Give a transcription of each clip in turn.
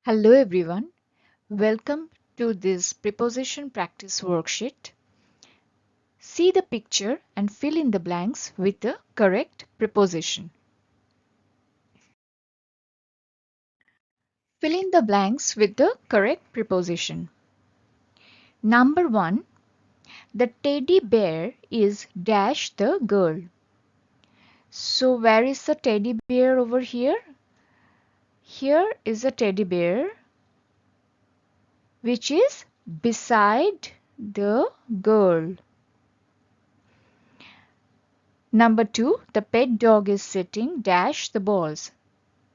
Hello everyone, welcome to this preposition practice worksheet. See the picture and fill in the blanks with the correct preposition. Fill in the blanks with the correct preposition. Number 1. The teddy bear is dash the girl. So where is the teddy bear over here? Here is a teddy bear which is beside the girl. Number 2, the pet dog is sitting dash the balls.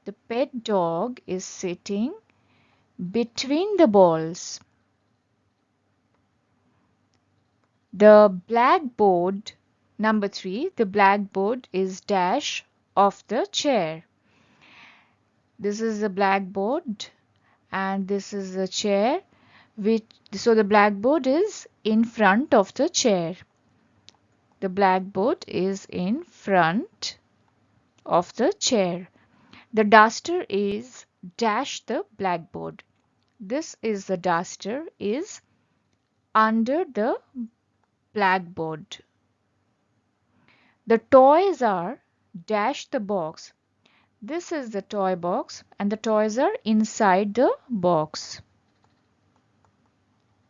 The pet dog is sitting between the balls. The blackboard, number 3, the blackboard is dash of the chair. This is the blackboard and this is the chair, so the blackboard is in front of the chair. The blackboard is in front of the chair. The duster is dash the blackboard. This is the duster is under the blackboard. The toys are dash the box. This is the toy box and the toys are inside the box.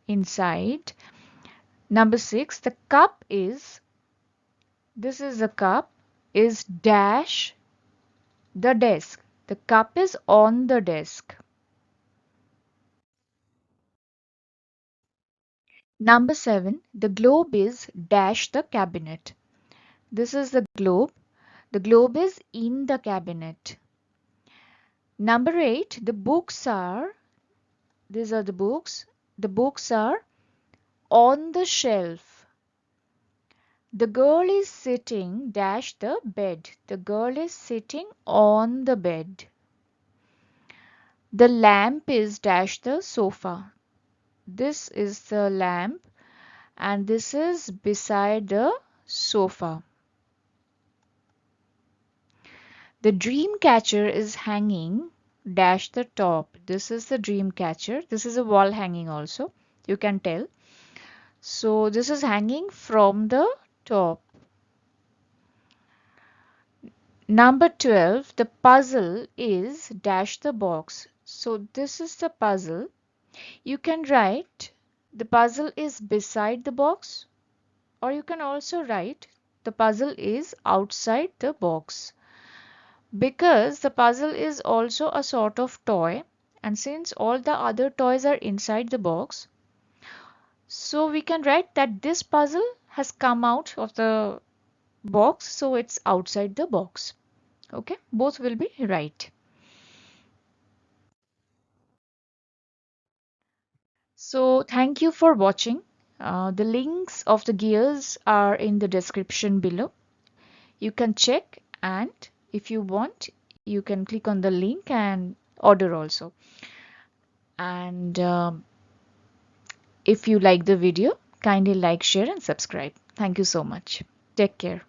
Inside. Number 6, the cup is, this is the cup, is dash the desk. The cup is on the desk. Number 7, the globe is dash the cabinet. This is the globe. The globe is in the cabinet. Number 8, the books are, these are the books. The books are on the shelf. The girl is sitting dash the bed. The girl is sitting on the bed. The lamp is dash the sofa. This is the lamp and this is beside the sofa. The dream catcher is hanging dash the top. This is the dream catcher. This is a wall hanging also. You can tell. So this is hanging from the top. Number 12, the puzzle is dash the box. So this is the puzzle. You can write the puzzle is beside the box, or you can also write the puzzle is outside the box. Because the puzzle is also a sort of toy, and since all the other toys are inside the box, so we can write that this puzzle has come out of the box, so it's outside the box. Okay, both will be right. So thank you for watching. The links of the gears are in the description below. You can check, and if you want, you can click on the link and order also. And if you like the video, kindly like, share and subscribe. Thank you so much. Take care.